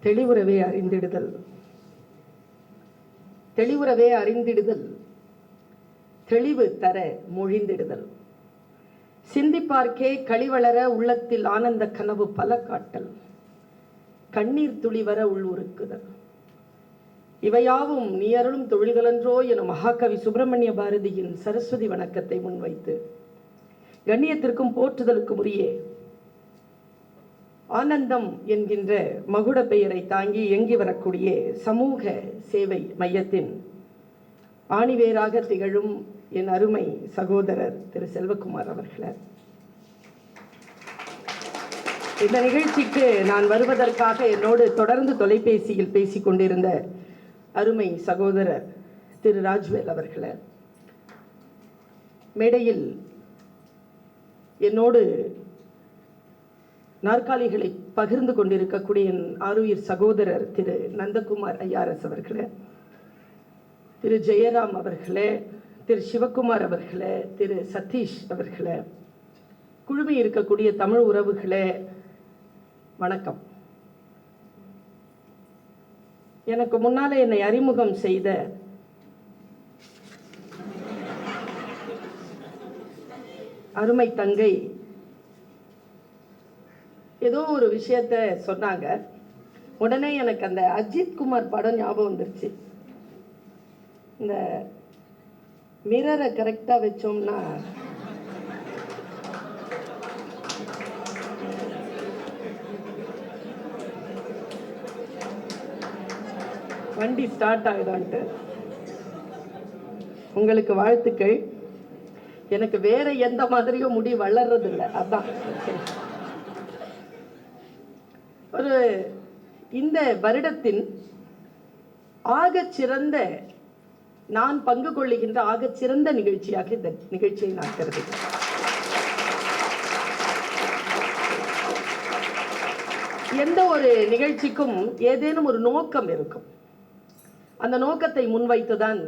தெளிவுறவே அறிந்திடுதல், தெளிவுறவே அறிந்திடுதல், தெளிவு தர மொழிந்திடுதல், சிந்திப்பார்க்கே களிவளர உள்ளத்தில் ஆனந்த கனவு பல காட்டல், கண்ணீர் துளிவர உள்ளுருக்குதல், இவையாவும் நீ அருளும் தொழில்களன்றோ என மகாகவி சுப்பிரமணிய பாரதியின் சரஸ்வதி வணக்கத்தை முன்வைத்து கண்ணியத்திற்கும் போற்றுதலுக்கும் உரிய ஆனந்தம் என்கின்ற மகுட பெயரை தாங்கி இயங்கி வரக்கூடிய சமூக சேவை மையத்தின் ஆணிவேராக திகழும் என் அருமை சகோதரர் திரு செல்வகுமார் அவர்களே, இந்த நிகழ்ச்சிக்கு நான் வருவதற்காக என்னோடு தொடர்ந்து தொலைபேசியில் பேசிக் கொண்டிருந்த அருமை சகோதரர் திரு ராஜ்வேல் அவர்களே, மேடையில் என்னோடு நாற்காலிகளை பகிர்ந்து கொண்டிருக்கக்கூடிய என் ஆருயிர் சகோதரர் திரு நந்தகுமார் ஐஆர்எஸ் அவர்களே, திரு ஜெயராம் அவர்களே, திரு சிவகுமார் அவர்களே, திரு சதீஷ் அவர்களே, குழுமி இருக்கக்கூடிய தமிழ் உறவுகளே, வணக்கம். எனக்கு முன்னாலே என்னை அறிமுகம் செய்த அருமை தங்கை ஏதோ ஒரு விஷயத்த சொன்னாங்க. உடனே எனக்கு அந்த அஜித் குமார் படம் ஞாபகம் வந்துருச்சு. இந்த மிரரை கரெக்டா வச்சோம்னா வண்டி ஸ்டார்ட் ஆகுதான்ட்டு உங்களுக்கு வாழ்த்துக்கள். எனக்கு வேற எந்த மாதிரியும் முடி வளர்றது இல்லை. அதான் ஒரு இந்த வருடத்தின் ஆகச்சிறந்த நான் பங்கு கொள்ளுகின்ற ஆகச்சிறந்த நிகழ்ச்சியாக இந்த நிகழ்ச்சியை நான் கருதுகிறேன். எந்த ஒரு நிகழ்ச்சிக்கும் ஏதேனும் ஒரு நோக்கம் இருக்கும். அந்த நோக்கத்தை முன்வைத்துதான்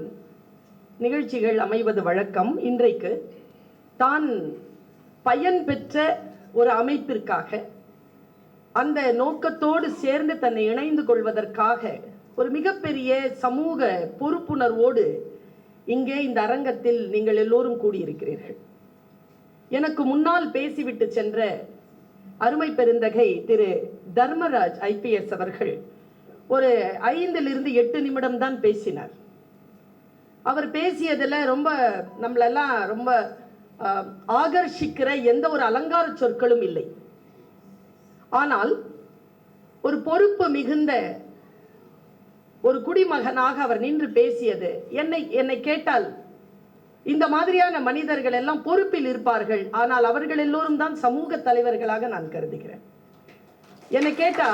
நிகழ்ச்சிகள் அமைவது வழக்கம். இன்றைக்கு தான் பயன் பெற்ற ஒரு அமைப்பிற்காக அந்த நோக்கத்தோடு சேர்ந்து தன்னை இணைந்து கொள்வதற்காக ஒரு மிகப்பெரிய சமூக பொறுப்புணர்வோடு இங்கே இந்த அரங்கத்தில் நீங்கள் எல்லோரும் கூடியிருக்கிறீர்கள். எனக்கு முன்னால் பேசிவிட்டு சென்ற அருமை பெருந்தகை திரு தர்மராஜ் ஐபிஎஸ் அவர்கள் ஒரு 5-8 நிமிடம் தான் பேசினார். அவர் பேசியதில் ரொம்ப நம்மளெல்லாம் ரொம்ப ஆகர்ஷிக்கிற எந்த ஒரு அலங்கார சொற்களும் இல்லை. ஆனால் ஒரு பொறுப்பு மிகுந்த ஒரு குடிமகனாக அவர் நின்று பேசியது என்னை கேட்டால் இந்த மாதிரியான மனிதர்கள் எல்லாம் பொறுப்பில் இருப்பார்கள், ஆனால் அவர்கள் எல்லோரும் தான் சமூக தலைவர்களாக நான் கருதுகிறேன். என்னை கேட்டா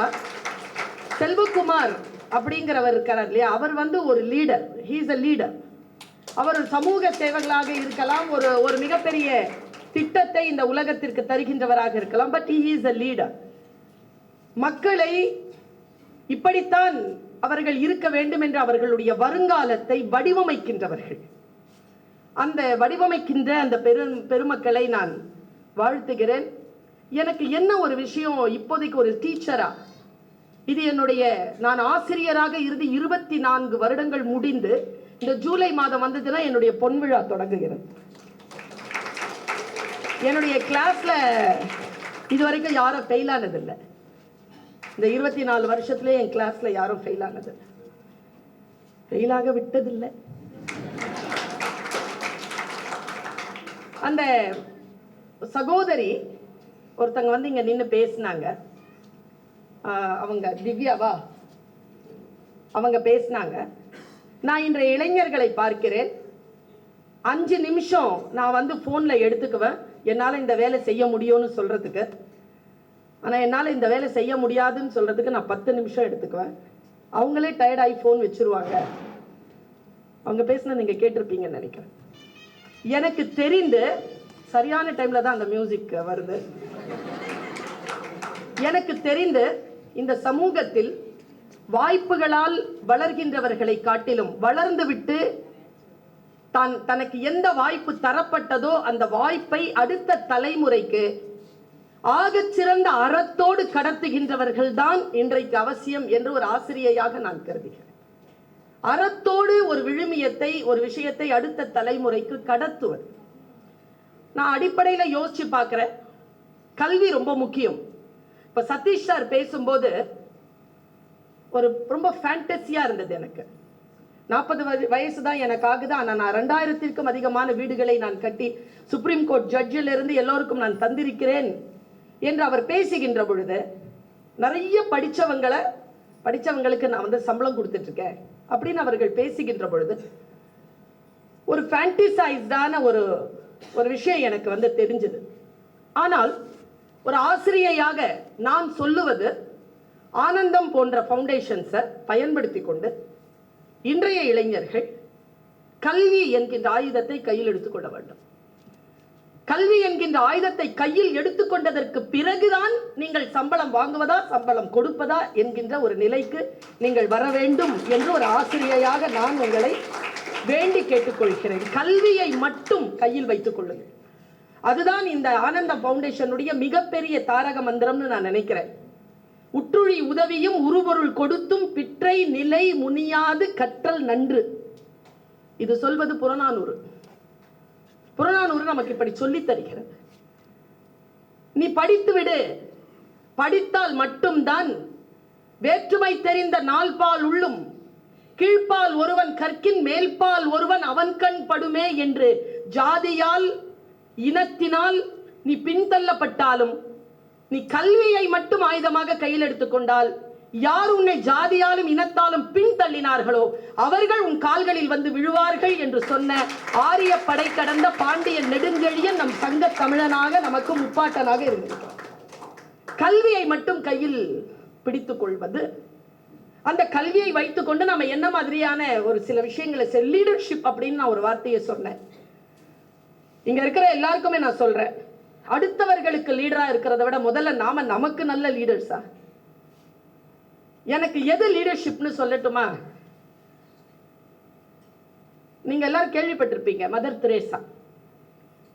செல்வகுமார் அப்படிங்கிறவர் இருக்கிறார் இல்லையா, அவர் ஒரு leader. He is a leader. அவர் சமூக சேவகளாக இருக்கலாம், ஒரு மிகப்பெரிய திட்டத்தை இந்த உலகத்திற்கு தருகின்றவராக இருக்கலாம். But he is a leader. மக்களை இப்படித்தான் அவர்கள் இருக்க வேண்டும் என்று அவர்களுடைய வருங்காலத்தை வடிவமைக்கின்றவர்கள். அந்த வடிவமைக்கின்ற அந்த பெருமக்களை நான் வாழ்த்துகிறேன். எனக்கு என்ன ஒரு விஷயம், இப்போதைக்கு ஒரு டீச்சரா, இது நான் ஆசிரியராக இருந்து 24 வருடங்கள் முடிந்து இந்த ஜூலை மாதம் வந்ததுன்னா என்னுடைய பொன்விழா தொடங்குகிறது. என்னுடைய கிளாஸ்ல இதுவரைக்கும் யாரும் ஃபெயில் ஆனதில்லை. இந்த 24 வருஷத்துல என் கிளாஸ்ல யாரும் ஃபெயில் ஆனதில்லை, ஃபெயிலாக விட்டதில்லை. அந்த சகோதரி ஒருத்தங்க இங்க நின்று பேசினாங்க. அவங்க திவ்யாவா, அவங்க பேசினாங்க. நான் இன்றைய இளைஞர்களை பார்க்கிறேன், 5 நிமிஷம் நான் போன்ல எடுத்துக்குவேன் என்னால் இந்த வேலை செய்ய முடியும்னு சொல்றதுக்கு. ஆனால் என்னால் இந்த வேலை செய்ய முடியாதுன்னு சொல்றதுக்கு நான் 10 நிமிஷம் எடுத்துக்குவேன். அவங்களே டயர்டாகி ஃபோன் வச்சிருவாங்க. அவங்க பேசினது நீங்கள் கேட்டிருப்பீங்கன்னு நினைக்கிறேன். எனக்கு தெரிந்து சரியான டைம்ல தான் அந்த மியூசிக் வருது. எனக்கு தெரிந்து இந்த சமூகத்தில் வாய்ப்புகளால் வளர்கின்றவர்களை காட்டிலும் வளர்ந்துவிட்டு தனக்கு எந்த வாய்ப்பு தரப்பட்டதோ அந்த வாய்ப்பை அடுத்த தலைமுறைக்கு ஆகச் சிறந்த அறத்தோடு கடத்துகின்றவர்கள் தான் இன்றைக்கு அவசியம் என்று ஒரு ஆசிரியையாக நான் கருதுகிறேன். அறத்தோடு ஒரு விழுமியத்தை, ஒரு விஷயத்தை அடுத்த தலைமுறைக்கு கடத்துவது. நான் அடிப்படையில் யோசிச்சு பார்க்கிறேன், கல்வி ரொம்ப முக்கியம். இப்ப சதீஷ் சார் பேசும்போது ஒரு ரொம்ப ஃபேண்டசியா இருந்தது. எனக்கு 40 வயசு தான் எனக்கு ஆகுது. ஆனால் நான் 2000க்கும் அதிகமான வீடுகளை நான் கட்டி சுப்ரீம் கோர்ட் ஜட்ஜில் இருந்து எல்லோருக்கும் நான் தந்திருக்கிறேன் என்று அவர் பேசுகின்ற பொழுது, நிறைய படித்தவங்களுக்கு நான் வந்து சம்பளம் கொடுத்துட்டு இருக்கேன் அப்படின்னு அவர்கள் பேசுகின்ற பொழுது ஒரு ஃபேண்டசைஸ்டான ஒரு விஷயம் எனக்கு வந்து தெரிஞ்சது. ஆனால் ஒரு ஆசிரியையாக நான் சொல்லுவது, ஆனந்தம் போன்ற ஃபவுண்டேஷன்ஸை பயன்படுத்தி கொண்டு இன்றைய இளைஞர்கள் கல்வி என்கின்ற ஆயுதத்தை கையில் எடுத்துக்கொள்ள வேண்டும். கல்வி என்கின்ற ஆயுதத்தை கையில் எடுத்துக்கொண்டதற்கு பிறகுதான் நீங்கள் சம்பளம் வாங்குவதா சம்பளம் கொடுப்பதா என்கின்ற ஒரு நிலைக்கு நீங்கள் வர வேண்டும் என்று ஒரு ஆசிரியையாக நான் உங்களை வேண்டி கேட்டுக்கொள்கிறேன். கல்வியை மட்டும் கையில் வைத்துக் கொள்ளுங்கள். அதுதான் இந்த ஆனந்தம் ஃபவுண்டேஷனுடைய மிகப்பெரிய தாரக மந்திரம்னு நான் நினைக்கிறேன். உற்றுழி உதவியும் உருபொருள் கொடுத்தும் பிற்றை நிலை முனியாது கற்றல் நன்று. இது சொல்வது புறநானூறு. புறநானூறு நமக்கு இப்படி சொல்லி தருகிறது. நீ படித்து விடு, படித்தால் மட்டும்தான் வேற்றுமை தெரிந்த நால்பால் உள்ளும் கீழ்ப்பால் ஒருவன் கற்கின் மேல்பால் ஒருவன் அவன் கண் படுமே என்று ஜாதியால் இனத்தினால் நீ பின்தள்ளப்பட்டாலும் நீ கல்வியை மட்டும் ஆயுதமாக கையில் எடுத்துக்கொண்டால், யார் உன்னை ஜாதியாலும் இனத்தாலும் பின்தள்ளினார்களோ அவர்கள் உன் கால்களில் வந்து விழுவார்கள் என்று சொன்ன ஆரிய படை கடந்த பாண்டியன் நெடுஞ்செழியன் நம் சங்க தமிழனாக நமக்கு முப்பாட்டனாக இருந்திருக்கிறார். கல்வியை மட்டும் கையில் பிடித்துக் கொள்வது, அந்த கல்வியை வைத்துக்கொண்டு நம்ம என்ன மாதிரியான ஒரு சில விஷயங்களை லீடர்ஷிப் அப்படின்னு நான் ஒரு வார்த்தையை சொன்னேன். இங்க இருக்கிற எல்லாருக்குமே நான் சொல்றேன், அடுத்தவர்களுக்கு லீடரா இருக்கிறத விட முதல்ல நாம நமக்கு நல்ல லீடர்ஸா. எனக்கு எது லீடர்ஷிப்னு சொல்லட்டுமா? நீங்க எல்லாரும் கேள்விப்பட்டிருப்பீங்க, மதர் தெரேசா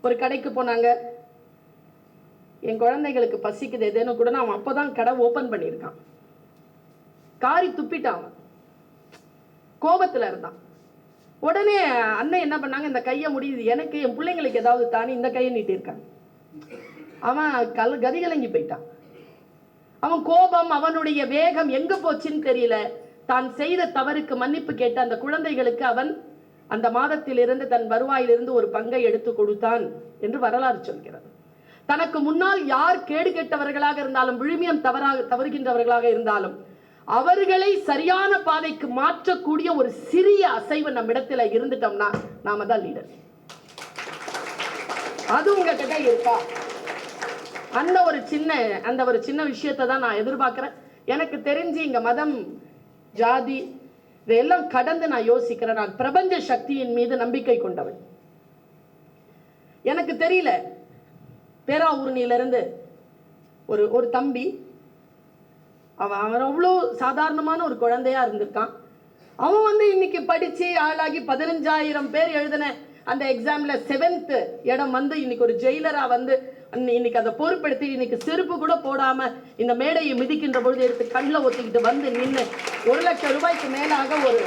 ஒரு கடைக்கு போனாங்க. என் குழந்தைகளுக்கு பசிக்குது எதுன்னு கூட, அவன் அப்பதான் கடை ஓபன் பண்ணியிருக்கான். காரி துப்பிட்டான், கோபத்துல இருந்தான். உடனே அண்ணன் என்ன பண்ணாங்க, இந்த கையை முடியுது எனக்கு என் பிள்ளைங்களுக்கு ஏதாவது தானே இந்த கையை நீட்டிருக்காங்க. அவன் கதிகலங்கி போயிட்டான். அவன் கோபம், அவனுடைய வேகம் எங்க போச்சுன்னு தெரியல. தான் செய்த தவறுக்கு மன்னிப்பு கேட்ட அந்த குழந்தைகளுக்கு அவன் அந்த மாதத்திலிருந்து தன் வருவாயிலிருந்து ஒரு பங்கை எடுத்து கொடுத்தான் என்று வரலாறு சொல்கிறது. தனக்கு முன்னால் யார் கேடு கெட்டவர்களாக இருந்தாலும், விழுமியம் தவறுகின்றவர்களாக இருந்தாலும், அவர்களை சரியான பாதைக்கு மாற்றக்கூடிய ஒரு சிறிய அசைவு நம்ம இடத்துல இருந்துட்டோம்னா நாம தான் லீடர். அது உங்ககிட்ட இருக்கா? அந்த ஒரு சின்ன விஷயத்தை தான் நான் எதிர்பார்க்கிறேன். எனக்கு தெரிஞ்சு இங்க மதம், ஜாதி இதெல்லாம் கடந்து நான் யோசிக்கிறேன். நான் பிரபஞ்ச சக்தியின் மீது நம்பிக்கை கொண்டவன். எனக்கு தெரியல, பேராவூரணியிலிருந்து ஒரு தம்பி, அவன் அவ்வளோ சாதாரணமான ஒரு குழந்தையா இருந்திருக்கான். அவன் வந்து இன்னைக்கு படிச்சு ஆளாகி 15,000 பேர் எழுதின அந்த எக்ஸாம்ல 7th இடம் வந்து இன்னைக்கு ஒரு ஜெயிலரா வந்து இன்னைக்கு அதை பொறுப்பெடுத்து இன்னைக்கு செருப்பு கூட போடாம இந்த மேடையை மிதிக்கின்ற பொழுது எடுத்து கண்ணில் ஒத்திக்கிட்டு வந்து நின்று 1 லட்சம் ரூபாய்க்கு மேலாக ஒரு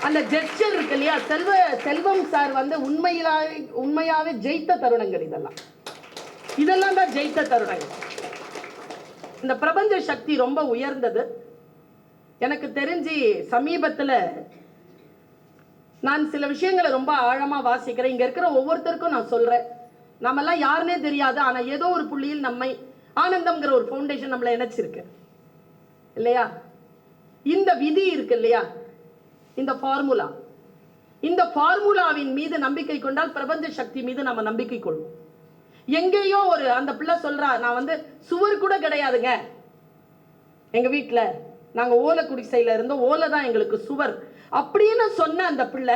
அந்த ஜெஸ்டர் இருக்கு இல்லையா, செல்வம் சார் வந்து உண்மையாவே ஜெயித்த தருணங்கள். இதெல்லாம் தான் ஜெயித்த தருணங்கள். இந்த பிரபஞ்ச சக்தி ரொம்ப உயர்ந்தது. எனக்கு தெரிஞ்சு சமீபத்துல நான் சில விஷயங்களை ரொம்ப ஆழமா வாசிக்கிறேன். இங்க இருக்கிற ஒவ்வொருத்தருக்கும் நான் சொல்றேன், நம்மெல்லாம் யாருன்னே தெரியாது, ஆனா ஏதோ ஒரு புள்ளியில் நம்மை ஆனந்தம்ங்கிற ஒரு ஃபவுண்டேஷன் நம்மளை இணைச்சிருக்கு இல்லையா? இந்த விதி இருக்கு இல்லையா, இந்த ஃபார்முலாவின் மீது நம்பிக்கை கொண்டால் பிரபஞ்ச சக்தி மீது நம்ம நம்பிக்கை கொள்வோம். எங்கேயோ அந்த பிள்ளை சொல்றா, நான் வந்து சுவர் கூட கிடையாதுங்க எங்க வீட்டுல, நாங்க ஓலை குடிசையில இருந்தோம், ஓலை தான் எங்களுக்கு சுவர் அப்படின்னு சொன்ன அந்த பிள்ளை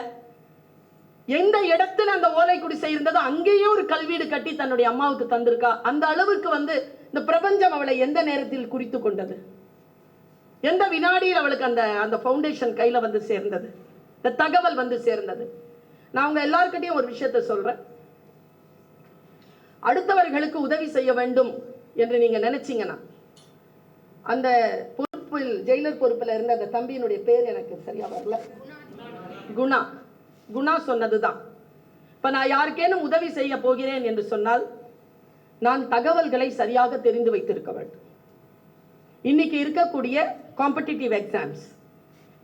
எந்த இடத்துல அந்த ஓலை குடிசை இருந்ததோ அங்கேயே ஒரு கல்வீடு கட்டி தன்னுடைய அம்மாவுக்கு தந்திருக்கா. அந்த அளவுக்கு வந்து இந்த பிரபஞ்சம் அவளை எந்த நேரத்தில் குறித்து கொண்டது, எந்த வினாடியில் அவளுக்கு அந்த ஃபவுண்டேஷன் கையில வந்து சேர்ந்தது, இந்த தகவல் வந்து சேர்ந்தது. நான் உங்க எல்லார்கிட்டையும் ஒரு விஷயத்த சொல்றேன். அடுத்தவர்களுக்கு உதவி செய்ய வேண்டும் என்று நீங்க நினைச்சீங்கன்னா, அந்த பொறுப்பில் ஜெயிலர் பொறுப்பில் இருந்த அந்த தம்பியினுடைய பேர் எனக்கு சரியா வரல, குணா சொன்னதுதான். இப்ப நான் யாருக்கேனும் உதவி செய்ய போகிறேன் என்று சொன்னால் நான் தகவல்களை சரியாக தெரிந்து வைத்திருக்க வேண்டும். இன்னைக்கு இருக்கக்கூடிய காம்படிட்டிவ் எக்ஸாம்ஸ்,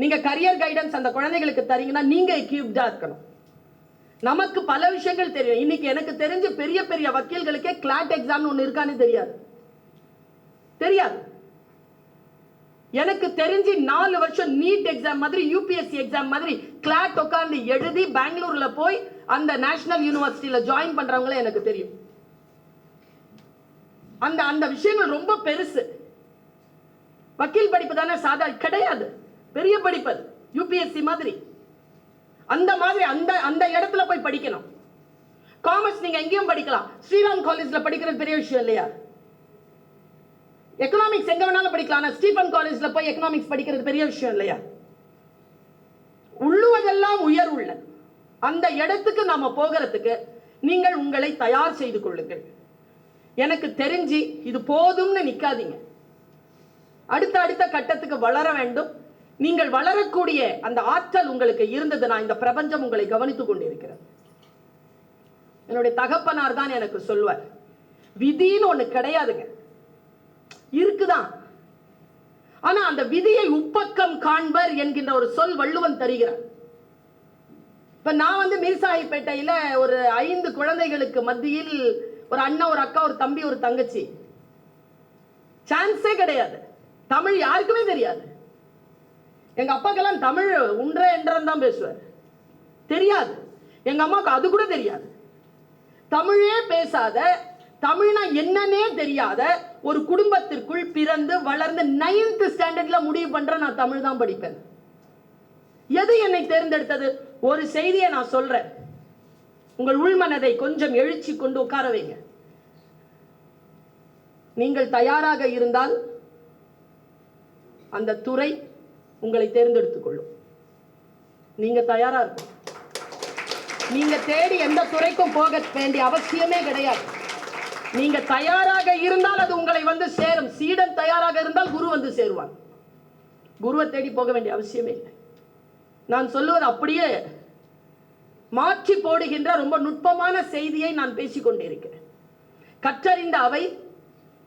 நீங்க கரியர் கைடன்ஸ் அந்த குழந்தைகளுக்கு தரீங்கன்னா நீங்க எக்யூப்டா இருக்கணும். நமக்கு பல விஷயங்கள் தெரியும். இன்னைக்கு எனக்கு தெரிஞ்ச பெரிய பெரிய வக்கீல்களுக்கே கிளாட் எக்ஸாம் ஒன்று இருக்கான்னு தெரியாது. எனக்கு தெரிஞ்சு 4 வருஷம் நீட் எக்ஸாம் மாதிரி, யூபிஎஸ்சி எக்ஸாம் மாதிரி கிளாட் உட்கார்ந்து எழுதி பெங்களூர்ல போய் அந்த நேஷனல் யூனிவர்சிட்டியில ஜாயின் பண்றவங்களே எனக்கு தெரியும். அந்த விஷயங்கள் ரொம்ப பெருசு. வக்கீல் படிப்பு தானே சாதா கிடையாது, பெரிய படிப்பு. யூபிஎஸ்சி மாதிரி அந்த மாதிரி அந்த இடத்துல போய் படிக்கணும். காமர்ஸ் நீங்க எங்கேயும் படிக்கலாம். ஸ்ரீராம் காலேஜ்ல படிக்கிறது பெரிய விஷயம் இல்லையா? எக்கனாமிக்ஸ் எங்க வேணாலும் படிக்கலாம். ஸ்டீஃபன் காலேஜ்ல போய் எக்கனாமிக்ஸ் படிக்கிறது பெரிய விஷயம் இல்லையா? உள்ளுவதெல்லாம் உயர் உள்ள அந்த இடத்துக்கு நாம போகிறதுக்கு நீங்கள் உங்களை தயார் செய்து கொள்ளுங்கள். எனக்கு தெரிஞ்சு இது போதும்னு நிக்காதீங்க. அடுத்த கட்டத்துக்கு வளர வேண்டும். நீங்கள் வளரக்கூடிய அந்த ஆற்றல் உங்களுக்கு இருந்ததுன்னா இந்த பிரபஞ்சம் உங்களை கவனித்துக் கொண்டிருக்கிறது. என்னுடைய தகப்பனார் தான் எனக்கு சொல்வார், விதின்னு ஒண்ணு கிடையாதுங்க, இருக்குதான். ஆனா அந்த விதியை உப்பக்கம் காண்பர் என்கின்ற ஒரு சொல் வள்ளுவன் தருகிறார். இப்ப நான் மீர்சாஹிப்பேட்டையில ஒரு 5 குழந்தைகளுக்கு மத்தியில் ஒரு அண்ணன், ஒரு அக்கா, ஒரு தம்பி, ஒரு தங்கச்சி. சான்ஸே கிடையாது. தமிழ் யாருக்குமே தெரியாது. எங்க அப்பாக்கெல்லாம் தமிழ் உன்ற என்றதான் பேசுவார், தெரியாது. எங்க அம்மாவுக்கு அது கூட தெரியாது. தமிழே பேசாத, தமிழ்னா என்னன்னே தெரியாத ஒரு குடும்பத்திற்குள் பிறந்து வளர்ந்து 9th ஸ்டாண்டர்ட்ல முடிவு பண்ற நான் தமிழ் தான் படிப்பேன். எது என்னை தேர்ந்தெடுத்தது? ஒரு செய்தியை நான் சொல்றேன், உங்கள் உள்மனதை கொஞ்சம் எழுச்சி கொண்டு உட்கார வைங்க. நீங்கள் தயாராக இருந்தால் அந்த துறை உங்களை தேர்ந்தெடுத்துக் கொள்ளும். நீங்க தயாரா இருக்கும். நீங்க தேடி எந்த துறைக்கும் போக வேண்டிய அவசியமே கிடையாது. நீங்க தயாராக இருந்தால் அது உங்களை சேரும். சீடன் தயாராக இருந்தால் குரு சேருவான். குருவை தேடி போக வேண்டிய அவசியமே இல்லை. நான் சொல்லுவது அப்படியே மாற்றி போடுகின்ற ரொம்ப நுட்பமான செய்தியை நான் பேசிக் கொண்டிருக்கிறேன். கற்றறிந்த அவை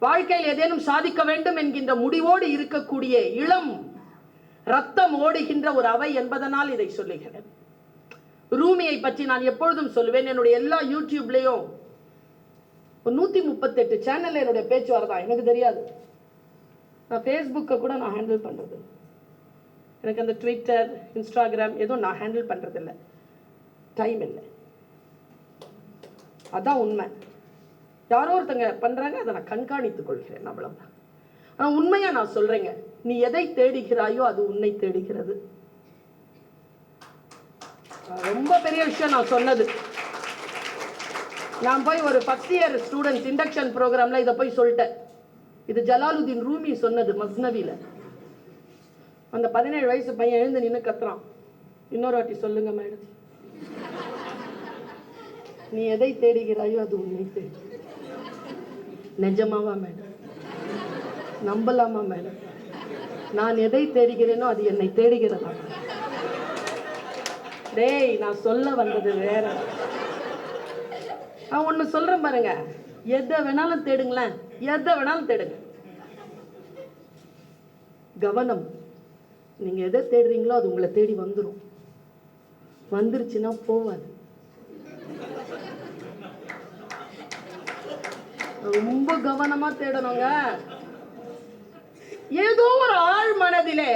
வாழ்க்கையில் ஏதேனும் சாதிக்க வேண்டும் என்கின்ற முடிவோடு இருக்கக்கூடிய இளம் ரத்தம் ஓடுகின்ற ஒரு அவை என்பதனால் இதை சொல்லுகிறேன். ரூமியை பற்றி நான் எப்பொழுதும் சொல்லுவேன். என்னுடைய எல்லா யூடியூப்லயும் 138 சேனல்ல என்னுடைய பேச்சு வரதான். எனக்கு தெரியாது. நான் ஃபேஸ்புக்கை கூட நான் ஹேண்டில் பண்றது. எனக்கு அந்த ட்விட்டர், இன்ஸ்டாகிராம் எதுவும் நான் ஹேண்டில் பண்றது இல்லை. டைம் இல்லை. அதான் உண்மை. யாரோ ஒருத்தங்க பண்றாங்க, அதை நான் கண்காணித்துக் கொள்கிறேன், அவ்வளவுதான். ஆனா உண்மையா நான் சொல்றேங்க, நீ எதை தேடுகிறாயோ அது உன்னை தேடுகிறது. ரொம்ப பெரிய விஷயம் நான் சொன்னது. நான் போய் ஒரு ஃபர்ஸ்ட் இயர் ஸ்டூடெண்ட்ஸ் இண்டக்ஷன் ப்ரோக்ராம்ல இதை போய் சொல்லிட்டேன். இது ஜலாலுதீன் ரூமி சொன்னது மஸ்னவில. அந்த 17 வயசு பையன் எழுந்து நின்று கத்துறான், இன்னொரு வாட்டி சொல்லுங்க மேடம், நீ எதை தேடுகிறாயோ அது உன்னை தேடு. நிஜமாவா மேடம்? நம்பலாமா மேடம்? நான் எதை தேடுகிறேனோ அது என்னை தேடுகிறதா? டேய், நான் சொல்ல வந்தது வேற. நான் ஒண்ணு சொல்றேன் பாருங்க, எதை வேணாலும் தேடுங்களேன், எதை வேணாலும் தேடுங்க. கவனம். நீங்க எதை தேடுறீங்களோ அது உங்களை தேடி வந்துடும். வந்துருச்சுன்னா போவாது. ரொம்ப கவனமா தேடணுங்க. ஏதோ ஒரு ஆழ் மனதிலே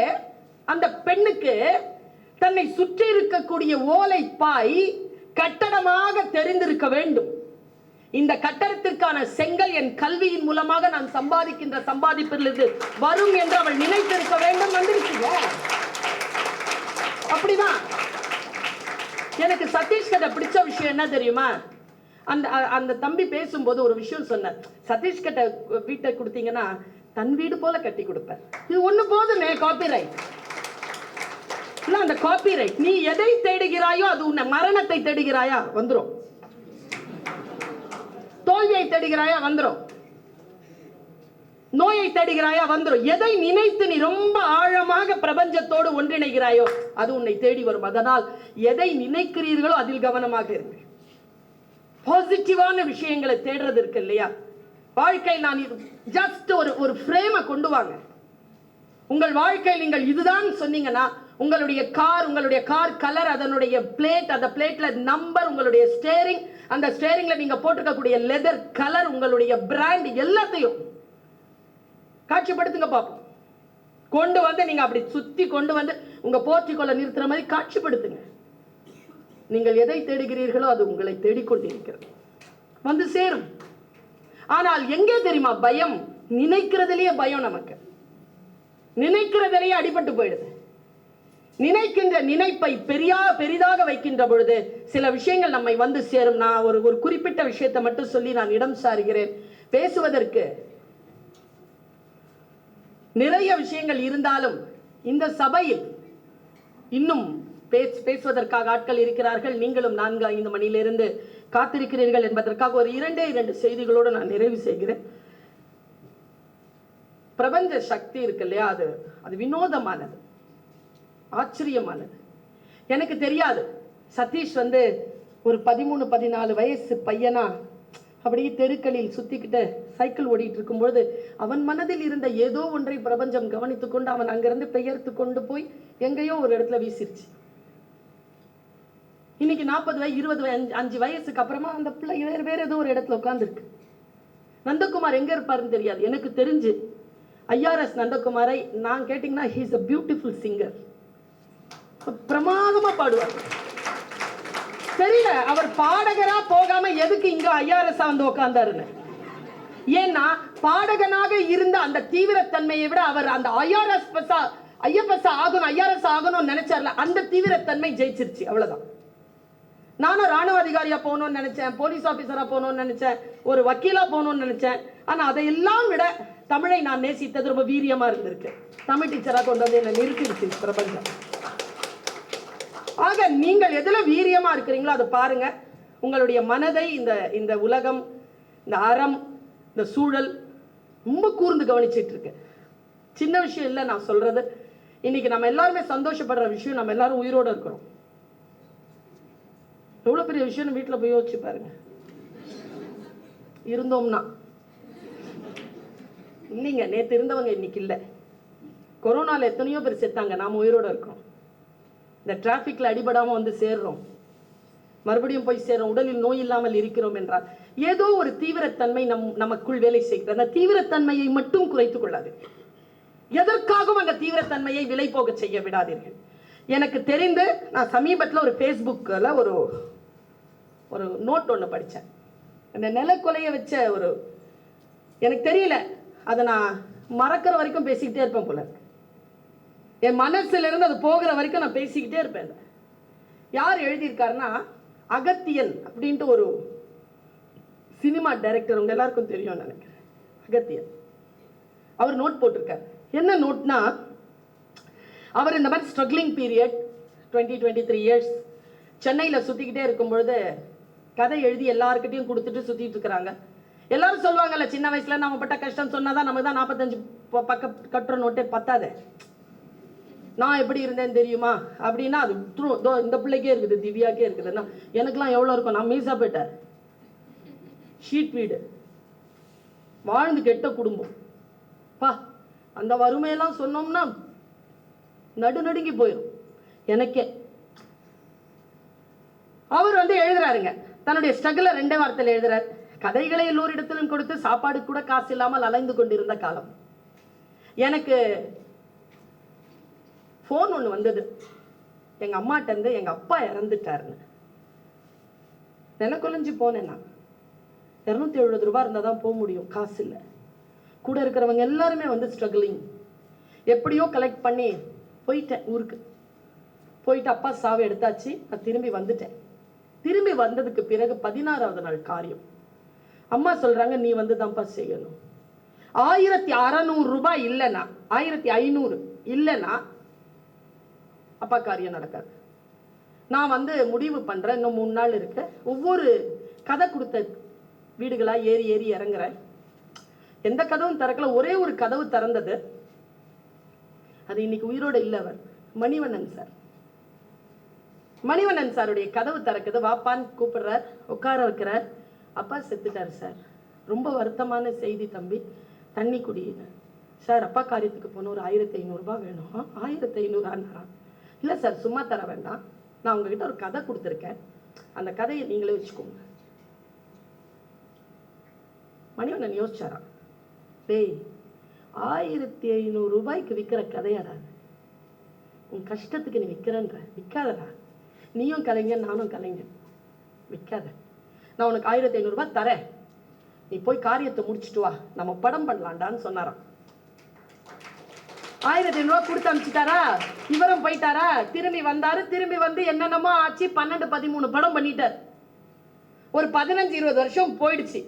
அந்த பெண்ணுக்கு தன்னை சுற்றி இருக்கக்கூடிய ஓலை பாய் கட்டடமாக தெரிந்திருக்க வேண்டும். இந்த கட்டடத்திற்கான செங்கல் என் கல்வியின் மூலமாக நான் சம்பாதிக்கின்ற சம்பாதிப்பிலிருந்து வரும் என்று அவள் நினைத்திருக்க வேண்டும். வந்துருச்சுங்க. அப்படிதான். எனக்கு சதீஷ்கரை பிடிச்ச விஷயம் என்ன தெரியுமா? அந்த தம்பி பேசும்போது ஒரு விஷயம் சொன்னார். சதீஷ்கிட்ட வீட்டை கொடுத்தீங்கன்னா தன் வீடு போல கட்டி கொடுப்பேன். இது ஒண்ணு போதுமே, காப்பிரைட். அந்த காப்பிரைட். நீ எதை தேடுகிறாயோ அது உன்னை, மரணத்தை தேடுகிறாயா வந்துரும். தோல்வியை தேடுகிறாயா வந்துரும், நோயை தேடுகிறாயா வந்துரும். எதை நினைத்து நீ ரொம்ப ஆழமாக பிரபஞ்சத்தோடு ஒன்றிணைகிறாயோ அது உன்னை தேடி வரும். அதனால் எதை நினைக்கிறீர்களோ அதில் கவனமாக இருங்கள். பாசிட்டிவான விஷயங்களை தேடுறது இருக்கு இல்லையா, வாழ்க்கை நான் ஜஸ்ட் ஒரு ஃப்ரேமை கொண்டு வாங்க. உங்கள் வாழ்க்கையில் நீங்கள் இதுதான் சொன்னீங்கன்னா உங்களுடைய கார் கலர், அதனுடைய பிளேட், அந்த பிளேட்ல நம்பர், உங்களுடைய ஸ்டேரிங், அந்த ஸ்டேரிங்ல நீங்க போட்டுக்கக்கூடிய லெதர் கலர், உங்களுடைய பிராண்ட் எல்லாத்தையும் காட்சிப்படுத்துங்க பார்ப்போம். கொண்டு வந்து நீங்க அப்படி சுத்தி கொண்டு வந்து உங்க போர்ட்டிகோல நிறுத்துற மாதிரி காட்சிப்படுத்துங்க. நீங்கள் எதை தேடுகிறீர்களோ அது உங்களை தேடிக்கொண்டிருக்கிறது, வந்து சேரும். ஆனால் எங்கே தெரியுமா பயம்? நினைக்கிறதுலயே பயம். நமக்கு நினைக்கிறதுலயே அடிபட்டு போயிடுது. நினைக்கின்ற நினைப்பை பெரிதாக வைக்கின்ற பொழுது சில விஷயங்கள் நம்மை வந்து சேரும். நான் ஒரு குறிப்பிட்ட விஷயத்தை மட்டும் சொல்லி நான் இடம் சாருகிறேன். பேசுவதற்கு நிறைய விஷயங்கள் இருந்தாலும் இந்த சபையில் இன்னும் பேசுவதற்காக ஆட்கள் இருக்கிறார்கள். நீங்களும் 4-5 மணியிலிருந்து காத்திருக்கிறீர்கள் என்பதற்காக ஒரு 2 செய்திகளோடு நான் நிறைவு செய்கிறேன். பிரபஞ்ச சக்தி இருக்கு இல்லையா, அது வினோதமானது, ஆச்சரியமானது. எனக்கு தெரியாது, சதீஷ் வந்து ஒரு 13-14 வயசு பையனா அப்படியே தெருக்களில் சுத்திக்கிட்டு சைக்கிள் ஓடிட்டு இருக்கும்பொழுது அவன் மனதில் இருந்த ஏதோ ஒன்றை பிரபஞ்சம் கவனித்துக் கொண்டு அவன் அங்கிருந்து பெயர்த்து கொண்டு போய் எங்கேயோ ஒரு இடத்துல வீசிருச்சு. இன்னைக்கு 40 25 வயசுக்கு அப்புறமா அந்த பிள்ளை வேற ஏதோ ஒரு இடத்துல உட்கார்ந்துருக்கு. நந்தகுமார் எங்க இருப்பாருன்னு தெரியாது. எனக்கு தெரிஞ்சு ஐஆர்எஸ் நந்தகுமாரை நான் கேட்டீங்கன்னா he is a beautiful singer, பிரமாதமா பாடுவார். தெரியல அவர் பாடகரா போகாம எதுக்கு இங்க ஐஆர்எஸ் வந்து உட்கார்ந்தாருன்னு. ஏன்னா பாடகனாக இருந்த அந்த தீவிரத்தன்மையை விட அவர் அந்த ஐஎஃப்எஸ் ஆகணும், ஐஆர்எஸ் ஆகணும்னு நினைச்சார்ல, அந்த தீவிரத்தன்மை ஜெயிச்சிருச்சு. அவ்வளவுதான். நானும் ராணுவ அதிகாரியா போகணும்னு நினைச்சேன், போலீஸ் ஆபீசரா போகணும்னு நினைச்சேன், ஒரு வக்கீலா போகணும்னு நினைச்சேன். ஆனா அதையெல்லாம் விட தமிழை நான் நேசித்தது ரொம்ப வீரியமா இருந்திருக்கு. தமிழ் டீச்சரா கொண்டு வந்து என்ன நிறுத்திடுச்சு பிரபஞ்சம். ஆக நீங்கள் எதுல வீரியமா இருக்கிறீங்களோ அதை பாருங்க. உங்களுடைய மனதை இந்த உலகம், இந்த அறம், இந்த சூழல் ரொம்ப கூர்ந்து கவனிச்சிட்டு இருக்கு. சின்ன விஷயம் இல்லை நான் சொல்றது. இன்னைக்கு நம்ம எல்லாருமே சந்தோஷப்படுற விஷயம், நம்ம எல்லாரும் உயிரோட இருக்கிறோம். எவ்வளவு பெரிய விஷயம் வீட்டுல போய் யோசிச்சு பாருங்க. இருந்தோம்னா இல்லைங்க, நேற்று இருந்தவங்க இன்னைக்கு இல்லை. கொரோனால எத்தனையோ பேர் செத்தாங்க, நாம உயிரோட இருக்கிறோம். இந்த டிராபிக்ல அடிபடாம வந்து சேர்றோம், மறுபடியும் போய் சேர்றோம், உடலில் நோய் இல்லாமல் இருக்கிறோம் என்றால் ஏதோ ஒரு தீவிரத்தன்மை நமக்குள் வேலை செய்கிறது. அந்த தீவிரத்தன்மையை மட்டும் குறைத்துக் கொள்ளாதீர்கள். எதற்காகவும் அந்த தீவிரத்தன்மையை விலை போக செய்ய விடாதீர்கள். எனக்கு தெரிந்து நான் சமீபத்தில் ஒரு ஃபேஸ்புக்கில் ஒரு நோட் ஒன்று படித்தேன். அந்த நிலக்கொலையை வச்ச எனக்கு தெரியல, அதை நான் மறக்கிற வரைக்கும் பேசிக்கிட்டே இருப்பேன் போல. என் மனசுல இருந்து அது போகிற வரைக்கும் நான் பேசிக்கிட்டே இருப்பேன். யார் எழுதியிருக்காருன்னா அகத்தியன் அப்படின்ட்டு ஒரு சினிமா டைரக்டர், உங்க எல்லாருக்கும் தெரியும் நினைக்கிறேன். அகத்தியன் அவர் நோட் போட்டிருக்கார். என்ன நோட்னா, அவர் இந்த மாதிரி ஸ்ட்ரகிளிங் பீரியட் 20-23 இயர்ஸ் சென்னையில் சுற்றிக்கிட்டே இருக்கும்பொழுது கதை எழுதி எல்லாருக்கிட்டையும் கொடுத்துட்டு சுற்றிட்டு இருக்கிறாங்க. எல்லாரும் சொல்லுவாங்கல்ல, சின்ன வயசுல நம்ம பட்ட கஷ்டம் சொன்னாதான் நமக்கு தான் 45 பக்கம் கட்டுற நோட்டே பத்தாது. நான் எப்படி இருந்தேன்னு தெரியுமா அப்படின்னா அது இந்த பிள்ளைக்கே இருக்குது, திவ்யாக்கே இருக்குதுன்னா எனக்குலாம் எவ்வளோ இருக்கும். நான் மீசா போயிட்டேன், ஷீட் வீடு, வாழ்ந்து கெட்ட குடும்பம் பா, அந்த வறுமையெல்லாம் சொன்னோம்னா நடுநடுங்கி போயிடும் எனக்கே. அவர் வந்து எழுதுறாருங்க, தன்னுடைய ஸ்ட்ரகிளை 2 வார்த்தையில் எழுதுறாரு. கதைகளை எல்லோரிடத்திலும் கொடுத்து சாப்பாடு கூட காசு இல்லாமல் அலைந்து கொண்டிருந்த காலம். எனக்கு போன் ஒன்று வந்தது, எங்க அம்மாட்ட இருந்து எங்க அப்பா இறந்துட்டாருன்னு. நிலக்குலைஞ்சு போனேன் நான். 270 ரூபாய் இருந்தால் தான் போக முடியும், காசு இல்லை. கூட இருக்கிறவங்க எல்லாருமே வந்து ஸ்ட்ரகிளிங். எப்படியோ கலெக்ட் பண்ணி போயிட்டேன் ஊருக்கு. போயிட்டு அப்பா சாவை எடுத்தாச்சு. நான் திரும்பி வந்துட்டேன். திரும்பி வந்ததுக்கு பிறகு 16வது நாள் காரியம். அம்மா சொல்றாங்க, நீ வந்து தான்ப்பா செய்யணும். 1600 ரூபாய் இல்லைன்னா, 1500 இல்லைன்னா அப்பா காரியம் நடக்காது. நான் வந்து முடிவு பண்றேன், இன்னும் 3 நாள் இருக்கு. ஒவ்வொரு கதை கொடுத்த வீடுகளா ஏறி ஏறி இறங்குறேன். எந்த கதவும் திறக்கல, ஒரே ஒரு கதவு திறந்தது. அது இன்னைக்கு உயிரோட இல்லை. அவர் மணிவண்ணன் சார். மணிவண்ணன் சாருடைய கதவு திறக்குது. வாப்பான்னு கூப்பிடுறார், உட்கார வைக்கிறார். அப்பா செத்துட்டார் சார். ரொம்ப வருத்தமான செய்தி தம்பி, தண்ணி குடியின. சார் அப்பா காரியத்துக்கு போன ஒரு 1500 ரூபாய் வேணும். 1500 இல்லை சார் சும்மா தர வேண்டாம், நான் உங்ககிட்ட ஒரு கதை கொடுத்துருக்கேன், அந்த கதையை நீங்களே வச்சுக்கோங்க. மணிவண்ணன் யோசிச்சாராம், டேய் 1500 ரூபாய்க்கு விற்கிற கதையாடா, உன் கஷ்டத்துக்கு நீ விற்கிறன்ற, விற்காதடா, நீயும் கலைஞன் நானும் கலைஞன், விற்காத, நான் உனக்கு 1500 ரூபாய் தரேன், நீ போய் காரியத்தை முடிச்சுட்டு வா, நம்ம படம் பண்ணலாண்டான்னு சொன்னாராம். 1500 ரூபாய் கொடுத்து அனுப்பிச்சிட்டாரா, இவரும் போயிட்டாரா, திரும்பி வந்தாரு. திரும்பி வந்து என்னென்னமோ ஆச்சு, 12-13 படம் பண்ணிட்டார். ஒரு 15-20 வருஷம் போயிடுச்சு.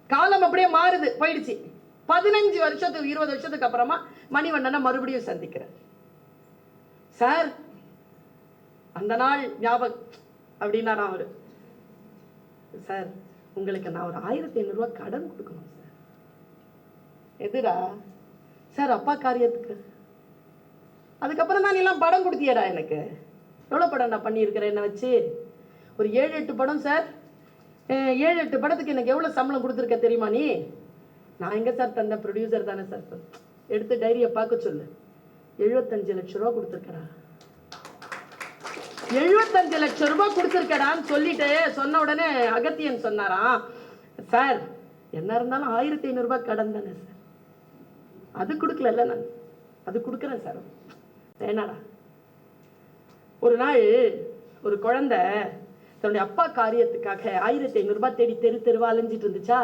காலம் அப்படியே மாறுது, போயிடுச்சு. 15 வருஷத்துக்கு 20 வருஷத்துக்கு அப்புறமா மணிவண்ணனை மறுபடியும் சந்திக்கிறேன். சார் அந்த நாள் ஞாபகம் அப்படின்னா அவரு, சார் உங்களுக்கு நான் ஒரு 1500 ரூபாய் கடன் கொடுக்கணும் சார். எதுடா? சார் அப்பா காரியத்துக்கு. அதுக்கப்புறம் தான் நீ எல்லாம் படம் கொடுத்தியடா எனக்கு. எவ்வளோ படம் நான் பண்ணியிருக்கிறேன் என்னை வச்சு? ஒரு 7-8 படம் சார். 7-8 படத்துக்கு எனக்கு எவ்வளோ சம்பளம் கொடுத்துருக்க தெரியுமா நீ? நான் எங்கே சார் தந்த, ப்ரொடியூசர் தானே சார். எடுத்து டைரியை பார்க்க சொல்லு. 75 லட்சம் ரூபா கொடுத்துருக்கடா. 75 லட்சம் ரூபாய் கொடுத்துருக்கடான்னு சொல்லிட்டு சொன்ன உடனே அகத்தியன் சொன்னாராம், சார் என்ன இருந்தாலும் 1500 ரூபாய் கடன் தானே சார், அது கொடுக்கல, நான் அது கொடுக்குறேன் சார், வேணாடா. ஒரு நாள் ஒரு குழந்தை தன்னுடைய அப்பா காரியத்துக்காக 1500 ரூபாய் தேடி தெரு தெருவா அலைஞ்சிட்டு இருந்துச்சா.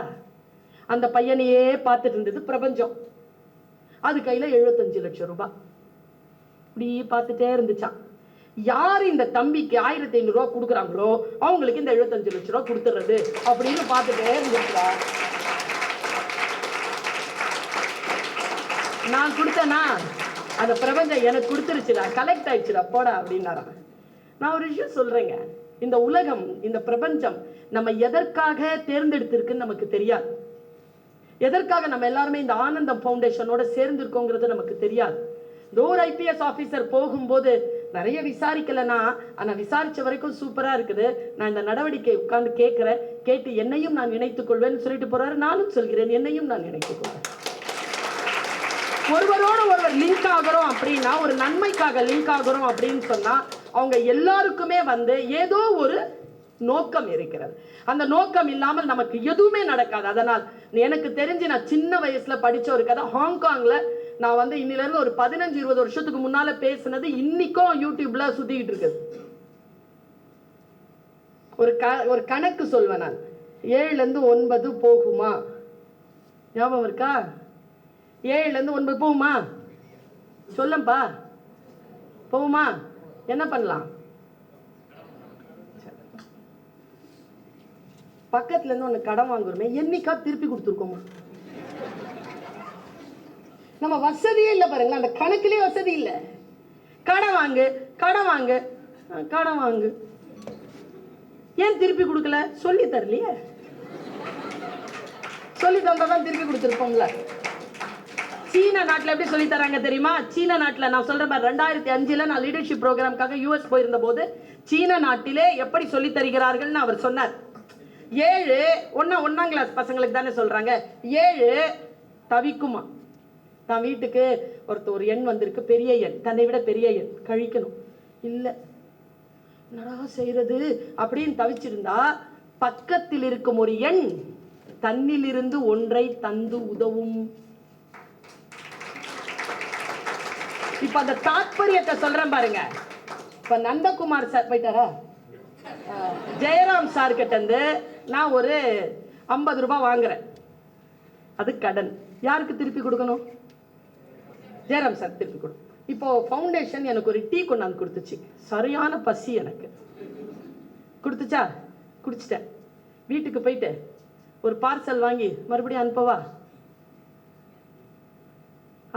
அந்த பையனையே பார்த்துட்டு இருந்தது பிரபஞ்சம். அது கையில 75 லட்சம் ரூபாய் இப்படி பார்த்துட்டே இருந்துச்சான். யாரு இந்த தம்பிக்கு 1500 ரூபாய் கொடுக்குறாங்களோ அவங்களுக்கு இந்த 75 லட்சம் ரூபாய் கொடுத்துறது அப்படின்னு பார்த்துட்டே இருந்துச்சா. நான் கொடுத்தேனா, அந்த பிரபஞ்சம் எனக்கு கொடுத்துருச்சுடா, கலெக்ட் ஆயிடுச்சுடா, போடா அப்படின்னாரா. நான் ஒரு விஷயம் சொல்றேங்க, இந்த உலகம், இந்த பிரபஞ்சம் நம்ம எதற்காக தேர்ந்தெடுத்திருக்குன்னு நமக்கு தெரியாது. எதற்காக நம்ம எல்லாருமே இந்த ஆனந்தம் ஃபவுண்டேஷனோட சேர்ந்து இருக்கோங்கிறது நமக்கு தெரியாது. ஒரு ஐபிஎஸ் ஆபீசர் போகும்போது நிறைய விசாரிக்கலனா, ஆனா விசாரிச்ச வரைக்கும் சூப்பரா இருக்குது, நான் இந்த நடவடிக்கை உட்கார்ந்து கேட்கிறேன், கேட்டு என்னையும் நான் இணைத்துக் கொள்வேன்னு சொல்லிட்டு போறாரு. நானும் சொல்கிறேன், என்னையும் நான் இணைத்துக் கொள்வேன். ஒருவரோடு ஒருவர் லிங்க் ஆகிறோம் அப்படின்னா, ஒரு நன்மைக்காக லிங்க் ஆகிறோம் அப்படின்னு சொன்னா, அவங்க எல்லாருக்குமே வந்து ஏதோ ஒரு நோக்கம் இருக்கிறது. அந்த நோக்கம் இல்லாமல் நமக்கு எதுவுமே நடக்காது. அதனால் எனக்கு தெரிஞ்சு நான் சின்ன வயசுல படிச்ச ஒரு கதை, ஹாங்காங்ல நான் வந்து இன்னில இருந்து ஒரு 15-20 வருஷத்துக்கு முன்னால பேசினது இன்னைக்கும் யூடியூப்ல சுத்திக்கிட்டு இருக்குது. ஒரு கணக்கு சொல்வேன் நான், 7ல இருந்து 9 போகுமா? ஞாபகம் இருக்கா? 7ல இருந்து 9 போகுமா? சொல்லப்பா, போகுமா? என்ன பண்ணலாம்? பக்கத்துல இருந்து ஒண்ணு கடன் வாங்குறோமே, என்னைக்கா திருப்பி கொடுத்துருக்கோமா? நம்ம வசதியே இல்லை பாருங்களேன், அந்த கணக்குலயே வசதி இல்லை. கடன் வாங்கு, கடன் வாங்கு, கடன் வாங்கு. ஏன் திருப்பி கொடுக்கல? சொல்லி தரலையே. சொல்லி தந்தாதான் திருப்பி கொடுத்துருப்போம்ல. சீன நாட்டில் எப்படி சொல்லி தராங்க தெரியுமா? சீன நாட்டில் நான் சொல்றேன், 2005ல் நான் லீடர்ஷிப் ப்ரோக்ராம்காக US போயிருந்த போது சீன நாட்டிலே எப்படி சொல்லி தருகிறார்கள்னு அவர் சொன்னார். 7 1ஆம் கிளாஸ் பசங்களுக்கு தானே சொல்றாங்க. 7 தவிக்குமா, தான் வீட்டுக்கு ஒரு எண் வந்திருக்கு, பெரிய எண், தன்னை விட பெரிய எண், கழிக்கணும். இல்லை, என்னடா செய்யறது அப்படின்னு தவிச்சிருந்தா, பக்கத்தில் இருக்கும் ஒரு எண் தன்னிலிருந்து ஒன்றை தந்து உதவும். இப்ப அந்த தாற்பயத்தை சொல்றேன் பாருங்க. இப்ப நந்தகுமார் சார் போயிட்டாரா, ஜெயராம் சார் கிட்ட இருந்து நான் ஒரு 50 ரூபாய் வாங்குறேன், அது கடன். யாருக்கு திருப்பி கொடுக்கணும்? ஜெயராம் சார் திருப்பி கொடுக்கும். இப்போ ஃபவுண்டேஷன் எனக்கு ஒரு டீ கொண்டாந்து கொடுத்துச்சு, சரியான பசி எனக்கு கொடுத்துச்சா, குடிச்சிட்டேன். வீட்டுக்கு போயிட்டு ஒரு பார்சல் வாங்கி மறுபடியும் அனுப்பவா?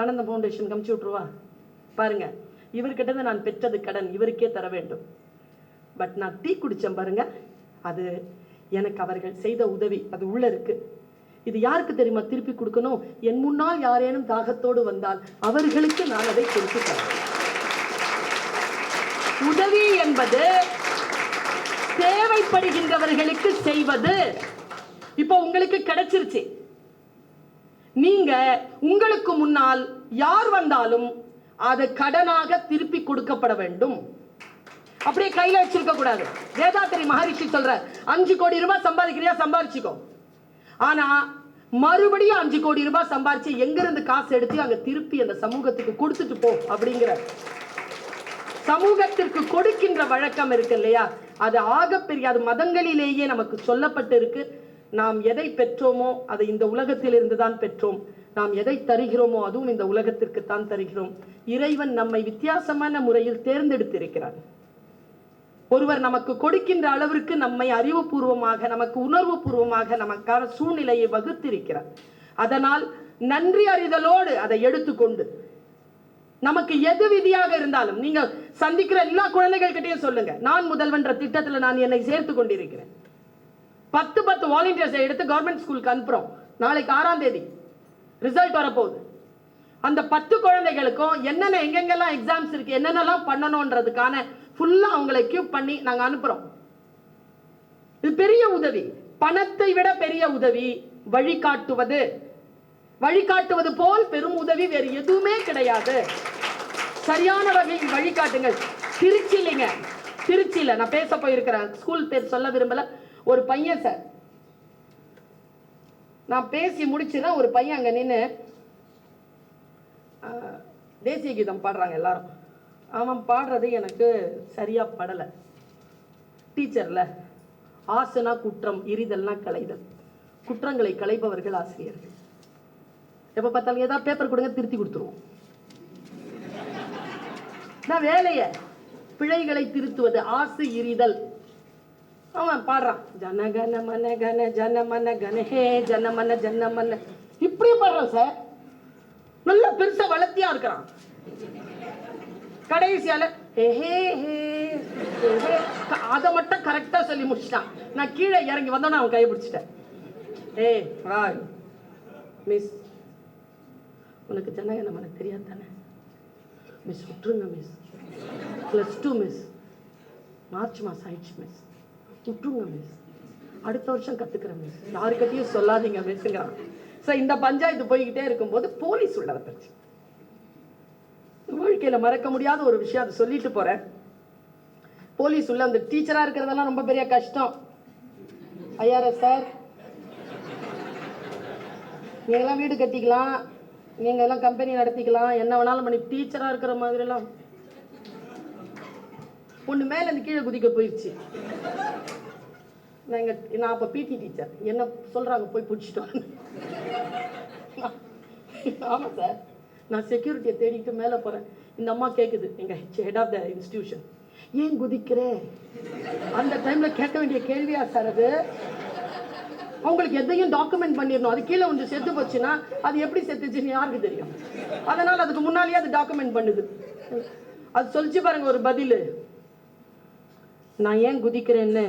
ஆனந்த ஃபவுண்டேஷன் கமிச்சு விட்டுருவா? பாருங்க, இவர்கிட்ட நான் பெற்றது கடன், இவருக்கே தர வேண்டும். பட் நான் டீ குடிச்சேன் பாருங்க, அது எனக்கு அவர்கள் செய்த உதவி அது உள்ள இருக்கு. இது யாருக்கு தெரியுமா திருப்பி கொடுக்கணும்? என் முன்னால் யாரேனும் தாகத்தோடு வந்தால் அவர்களுக்கு நான் அதை திருப்பி தரேன். உதவி என்பது தேவைப்படுகின்றவர்களுக்கு செய்வது. இப்போ உங்களுக்கு கிடைச்சிருச்சு. நீங்க உங்களுக்கு முன்னால் யார் வந்தாலும் அது கடனாக திருப்பி கொடுக்கப்பட வேண்டும். அப்படியே கையில வச்சிருக்க கூடாது. வேதாத்திரி மகரிஷி சொல்ற 5 கோடி ரூபாய் சம்பாதிக்கிறியா, சம்பாதிச்சுக்கோ. ஆனா மறுபடியும் 5 கோடி ரூபாய் சம்பாதிச்சு எங்க இருந்து காசு எடுத்து அங்க திருப்பி அந்த சமூகத்துக்கு கொடுத்துட்டு போ அப்படிங்கிற சமூகத்திற்கு கொடுக்கின்ற வழக்கம் இருக்கு இல்லையா? அது ஆகப்பெரிய, அது மதங்களிலேயே நமக்கு சொல்லப்பட்டு இருக்கு. நாம் எதை பெற்றோமோ அதை இந்த உலகத்தில் இருந்துதான் பெற்றோம். நாம் எதை தருகிறோமோ அதுவும் இந்த உலகத்திற்கு தான் தருகிறோம். இறைவன் நம்மை வித்தியாசமான முறையில் தேர்ந்தெடுத்திருக்கிறார். ஒருவர் நமக்கு கொடுக்கின்ற அளவிற்கு நம்மை அறிவுபூர்வமாக, நமக்கு உணர்வு பூர்வமாக நமக்கான சூழ்நிலையை வகுத்திருக்கிறார். அதனால் நன்றி அறிதலோடு அதை எடுத்துக்கொண்டு நமக்கு எது விதியாக இருந்தாலும், நீங்க சந்திக்கிற எல்லா குழந்தைகள் கிட்டையும் சொல்லுங்க, நான் முதல்வன்ற திட்டத்துல நான் என்னை சேர்த்து கொண்டிருக்கிறேன். 10 வாலண்டியர்ஸை எடுத்து கவர்மெண்ட் ஸ்கூலுக்கு அனுப்புறோம். நாளைக்கு 6ஆம் தேதி ரிசல்ட் வரப்போகுது. அந்த 10 குழந்தைகளுக்கும் என்னென்ன எங்கெங்கெல்லாம் எக்ஸாம்ஸ் இருக்கு, என்னென்னலாம் பண்ணணும்ன்றதுக்கான ஃபுல்லா அவங்களை எக்யூப் பண்ணி நாங்க அனுப்புறோம். இது பெரிய உதவி. பணத்தை விட பெரிய உதவி வழிகாட்டுவது. வழிகாட்டுவது போல் பெரும் உதவி வேறு எதுவுமே கிடையாது. சரியான வகையில் வழிகாட்டுங்கள். திருச்சியிலங்க, திருச்சியில நான் பேச போயிருக்கிறேன், ஸ்கூல் பேர் சொல்ல விரும்பல. ஒரு பையன் சார், நான் பேசி முடிச்சுன்னா ஒரு பையன் அங்க நின்று தேசிய கீதம் பாடுறாங்க எல்லாரும். அவன் பாடுறது எனக்கு சரியா படல. டீச்சர்ல ஆசனா குற்றம், இரிதல்னா களைதல். குற்றங்களை களைப்பவர்கள் ஆசிரியர்கள். எப்ப பார்த்தாலும் ஏதாவது பேப்பர் கொடுங்க, திருத்தி கொடுத்துருவோம். நான் வேலைய பிழைகளை திருத்துவது, ஆசை இரிதல். அவன் பாடுறான் ஜனகன மன கன ஜனமன கனஹே ஜனமன ஜனமன, இப்படியே பாடுறான் சார். நல்ல பெருசா வளர்த்தியா இருக்கிறான். கடைசியால அதை மட்டும் கரெக்டா சொல்லி முடிச்சிட்டான். நான் கீழே இறங்கி வந்தோன்னு அவன் கையை பிடிச்சிட்டேன். மிஸ், உனக்கு ஜனகன மன தெரியாது தானே மிஸ்? விட்டுருங்க மிஸ். +2 மிஸ், மார்ச் மாசம் ஆயிடுச்சு மிஸ், விட்டுருங்க மிஸ், அடுத்த வருஷம் கத்துக்கிறேன் மிஸ், யாருக்கிட்டையும் சொல்லாதீங்க மிஸ்ங்கிறான். ஸோ இந்த பஞ்சாயத்து போய்கிட்டே இருக்கும்போது போலீஸ் உள்ள வந்துருச்சு. வாழ்க்கையில மறக்க முடியாத ஒரு விஷயம், அதை சொல்லிட்டு போறேன். போலீஸ் உள்ள அந்த டீச்சரா இருக்கிறதெல்லாம் ரொம்ப பெரிய கஷ்டம். ஐஆர்எஸ் சார், நீங்கெல்லாம் வீடு கட்டிக்கலாம், நீங்க எல்லாம் கம்பெனி நடத்திக்கலாம், என்ன வேணாலும் பண்ணி, டீச்சரா இருக்கிற மாதிரி எல்லாம் ஒண்ணு மேல இருந்து கீழே குதிக்க போயிடுச்சு. நான் அப்ப பிடி டீச்சர், என்ன சொல்றாங்க போய் பிடிச்சிட்டு. ஆமா சார், நான் செக்யூரிட்டியை தேடிட்டு மேல போறேன். இந்த அம்மா கேக்குது, எங்க ஹெட் ஆஃப் த இன்ஸ்டிடியூஷன், ஏன் குதிக்கிறேன்? அந்த டைம்ல கேட்க வேண்டிய கேள்வியா சார் அது? அவங்களுக்கு எதையும் டாக்குமெண்ட் பண்ணிடணும். அது கீழே வந்து செத்து போச்சுன்னா அது எப்படி செத்துச்சுன்னு யாருக்கு தெரியும்? அதனால அதுக்கு முன்னாலேயே அது டாக்குமெண்ட் பண்ணுது. அது சொல்லிச்சு பாருங்க ஒரு பதில், நான் ஏன் குதிக்கிறேன்னு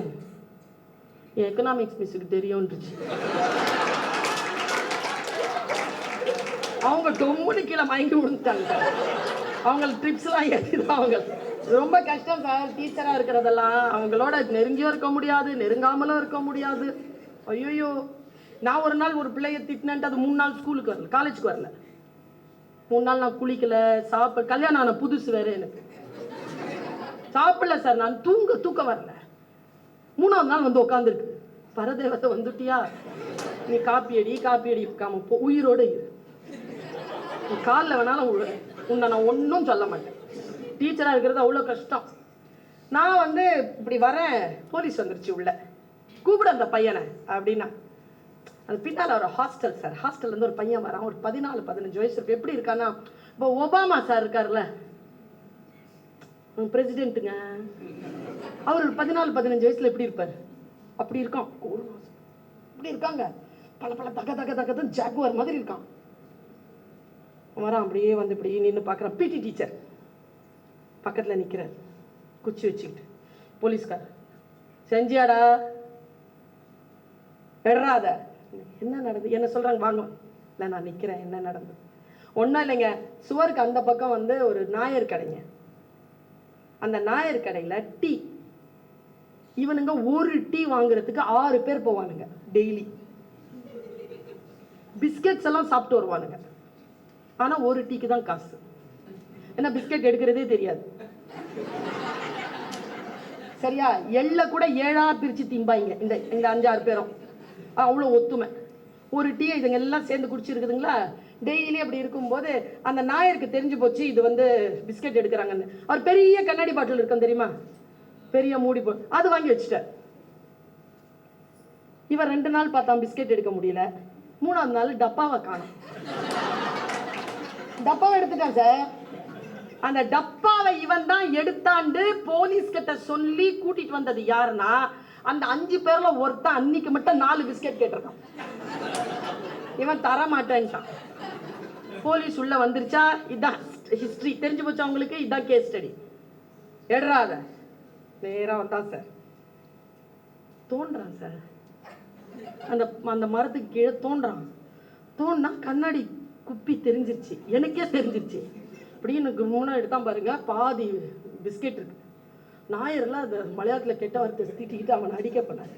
என் எக்கனாமிக்ஸ் மிஸ்ஸுக்கு தெரியும்ன்றுச்சு. அவங்க டொம்முன்னு கீழே மயங்கி விழுந்துட்டாங்க. அவங்களுக்கு ட்ரிப்ஸ்லாம் ஏற்றிதான். அவங்க ரொம்ப கஷ்டம் சார் டீச்சராக இருக்கிறதெல்லாம். அவங்களோட நெருங்கியும் இருக்க முடியாது, நெருங்காமலும் இருக்க முடியாது. ஐயோ, நான் ஒரு நாள் ஒரு பிள்ளைய திட்டினேன்ட்டு அது 3 நாள் ஸ்கூலுக்கு வரல, காலேஜுக்கு வரல. 3 நாள் நான் குளிக்கல, சாப்பிட, கல்யாணம் ஆன புதுசு வேற, எனக்கு சாப்பிடல சார், நான் தூக்கம் வரல. 3ஆவது நாள் வந்து உட்காந்துருக்கு, பரதேவத்தை வந்துட்டியா, நீ காப்பி அடி காம போ, உயிரோட இரு, காலில் வேணாலும் உன்னை நான் ஒன்றும் சொல்ல மாட்டேன். டீச்சராக இருக்கிறது அவ்வளோ கஷ்டம். நான் வந்து இப்படி வரேன், போலீஸ் வந்துருச்சு உள்ள, கூப்பிட அந்த பையனை அப்படின்னா. அது பின்னால் ஒரு ஹாஸ்டல் சார், ஹாஸ்டல்லேருந்து ஒரு பையன் வரான், ஒரு 14-15 வயசு இருக்கு. எப்படி இருக்கான்னா, இப்போ ஒபாமா சார் இருக்கார்ல பிரசிடென்ட்டுங்க, அவர் ஒரு 14-15 வயசுல எப்படி இருப்பார்? அப்படி இருக்கான். இப்படி இருக்காங்க, பல தக ஜாகுவார் மாதிரி இருக்கான். வரான், அப்படியே வந்து இப்படி நின்று பார்க்குறான். பிடி டீச்சர் பக்கத்தில் நிற்கிறார், குச்சி வச்சுக்கிட்டு. போலீஸ்கார், செஞ்சியாடா எடுறாத. என்ன நடந்தது? என்ன சொல்றாங்க, வாங்க. இல்லை நான் நிற்கிறேன். என்ன நடந்தது? ஒன்றும் இல்லைங்க, சுவருக்கு அந்த பக்கம் வந்து ஒரு நாயர் கடைங்க. அந்த நாயர் கடையில் டீ, இவனுங்க ஒரு டீ வாங்குறதுக்கு 6 பேர் போவானுங்க டெய்லி. பிஸ்கெட்ஸ் எல்லாம் சாப்பிட்டு வருவானுங்க. ஆனா ஒரு டீக்கு தான் காசு. ஏன்னா பிஸ்கெட் எடுக்கிறதே தெரியாது. சரியா? எள்ள கூட 7ஆ பிரிச்சு திம்பாங்க இந்த 5-6 பேரும். அவ்வளோ ஒத்துமை. ஒரு டீ இதுங்க எல்லாம் சேர்ந்து குடிச்சிருக்குதுங்களா. டெய்லி அப்படி இருக்கும்போது அந்த நாயருக்கு தெரிஞ்சு போச்சு இது வந்து பிஸ்கெட் எடுக்கிறாங்கன்னு. அவர் பெரிய கண்ணாடி பாட்டில் இருக்கும் தெரியுமா, பெரிய மூடி அது வாங்கி வச்சுட்டார். இவன் 2 நாள் பார்த்தான், பிஸ்கெட் எடுக்க முடியல. 3ஆவது நாள் டப்பாவை காணும். டப்பாவை எடுத்துட்டான் சார். அந்த டப்பாவை இவன் தான் எடுத்தாண்டு போலீஸ் கிட்ட சொல்லி கூட்டிட்டு வந்தது யாருன்னா, அந்த 5 பேர்ல ஒருத்தன் அன்னைக்கு மட்டும் 4 பிஸ்கெட் கேட்டிருக்கான். இவன் தர மாட்டேன்ட்டான். போலீஸ் உள்ள வந்துருச்சா, இதான் ஹிஸ்டரி தெரிஞ்சு போச்சு அவங்களுக்கு, இதான் கேஸ் ஸ்டடி. எடுறாத. நேராக வந்தான் சார். தோன்றான் சார், அந்த அந்த மரத்துக்கு கீழே தோன்றா கண்ணாடி குப்பி தெரிஞ்சிருச்சு. எனக்கே தெரிஞ்சிருச்சு. அப்படியே எனக்கு மூணாக எடுத்தான் பாருங்க, பாதி பிஸ்கெட் இருக்கு. நாயர்லாம் அது மலையாளத்தில் கெட்ட வார்த்தை திட்டிக்கிட்டு அவனை அடிக்க பண்ணாரு.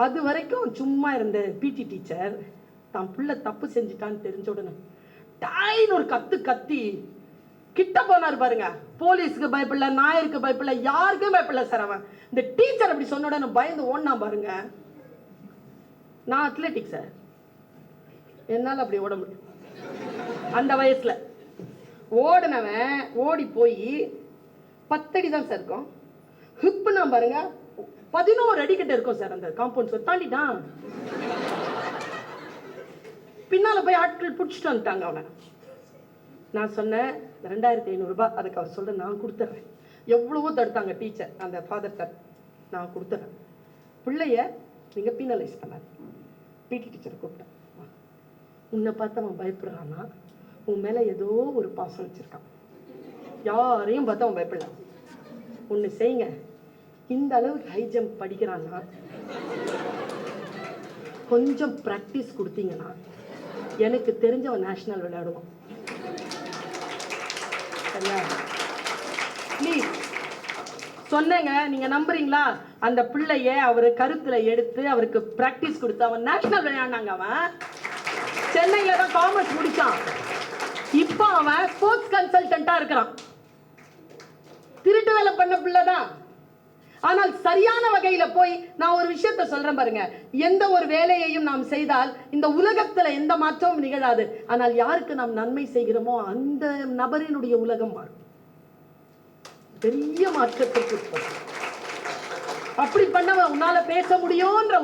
அது வரைக்கும் சும்மா இருந்த பிடி டீச்சர் தான் பிள்ளை தப்பு செஞ்சுட்டான்னு தெரிஞ்ச உடனே டாயின்னு ஒரு கத்தி கிட்ட போனார் பாருங்க. போலீஸுக்கு பயப்படல, நாயருக்கு பயப்படல, யாருக்கும் பயப்படல சார். அவன் இந்த டீச்சர் அப்படி சொன்ன உடனே பயந்து ஓடினா பாருங்க. நான் அத்லெட்டிக் சார், என்னால் அப்படி ஓட முடியும். அந்த வயசுல ஓடினவன் ஓடி போய் 10 அடி தான் சார் இருக்கும். ஹிப்புனா பாருங்க 11 அடி கிட்ட இருக்கும் சார். அந்த காம்பவுண்ட் சுவர் தாண்டிட்டான். பின்னால போய் ஆட்கள் பிடிச்சிட்டு வந்துட்டாங்க அவனை. நான் சொன்னேன் 2500 ரூபாய், அதுக்கு அவர் சொல்ற நான் கொடுத்துட்றேன். எவ்வளவோ தடுத்தாங்க டீச்சர், அந்த ஃபாதர் சார், நான் கொடுத்துட்றேன். பிள்ளைய நீங்க பீனலைஸ் பண்ணாது. பிடி டீச்சரை கூப்பிட்டேன். உன்னை பார்த்து அவன் பயப்படுறான்னா உன் மேல ஏதோ ஒரு பாசம் வச்சிருக்கான். யாரையும் பார்த்து அவன் பயப்படலாம். ஒன்று செய்யுங்க, இந்த அளவுக்கு ஹை ஜம்ப் படிக்கிறான்னா கொஞ்சம் ப்ராக்டிஸ் கொடுத்தீங்கன்னா எனக்கு தெரிஞ்சவன் நேஷனல் விளையாடுவான். சரியா? ப்ளீஸ் சொன்னேங்க, நீங்க நம்புறீங்களா? அந்த பிள்ளைய அவர் கருத்துல எடுத்து அவருக்கு பிராக்டிஸ் கொடுத்து அவன் நேஷனல் விளையாடினாங்க. அவன் சென்னையில தான் காமர்ஸ் முடிச்சான். இப்போ அவன் ஸ்போர்ட்ஸ் கன்சல்டன்டா இருக்கிறான். திருட்டு வேலை பண்ண பிள்ளைதான். ஆனால் சரியான வகையில போய் நான் ஒரு விஷயத்த சொல்றேன் பாருங்க. எந்த ஒரு வேலையையும் நாம் செய்தால் இந்த உலகத்துல எந்த மாற்றமும் நிகழாது. ஆனால் யாருக்கு நாம் நன்மை செய்கிறோமோ அந்த நபரினுடைய உலகம் மாறும், பெரிய மாற்றத்திற்கு. அப்படி பண்ண உன்னால பேச முடியும்ன்ற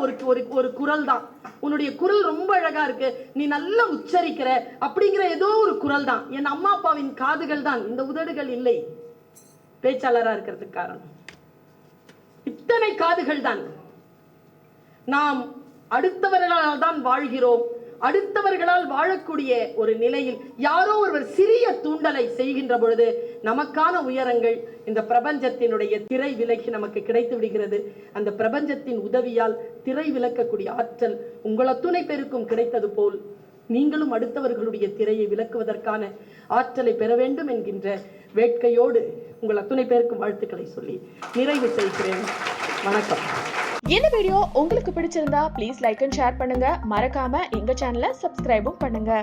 ஒரு குரல் தான். உன்னுடைய குரல் ரொம்ப அழகா இருக்கு, நீ நல்லா உச்சரிக்கிற அப்படிங்கிற ஏதோ ஒரு குரல் தான். என் அம்மா அப்பாவின் காதுகள் தான், இந்த உதடுகள் இல்லை பேச்சாளரா இருக்கிறதுக்கு காரணம். இத்தனை காதுகள் தான். நாம் அடுத்தவர்களால் தான் வாழ்கிறோம். அடுத்தவர்களால் வாழக்கூடிய ஒரு நிலையில் யாரோ ஒருவர் சிறிய தூண்டலை செய்கின்ற பொழுது நமக்கான உயரங்கள் இந்த பிரபஞ்சத்தினுடைய திரை விலக்கி நமக்கு கிடைத்து விடுகிறது. அந்த பிரபஞ்சத்தின் உதவியால் திரை விலக்கக்கூடிய ஆற்றல் உங்கள் அத்துணை பேருக்கும் கிடைத்தது போல் நீங்களும் அடுத்தவர்களுடைய திரையை விலக்குவதற்கான ஆற்றலை பெற வேண்டும் என்கின்ற வேட்கையோடு உங்கள் அத்துணை பேருக்கும் வாழ்த்துக்களை சொல்லி நிறைவு செய்கிறேன். வணக்கம். இந்த வீடியோ உங்களுக்கு பிடிச்சிருந்தா ப்ளீஸ் லைக் அண்ட் ஷேர் பண்ணுங்க. மறக்காம எங்க சேனலை சப்ஸ்கிரைபும் பண்ணுங்க.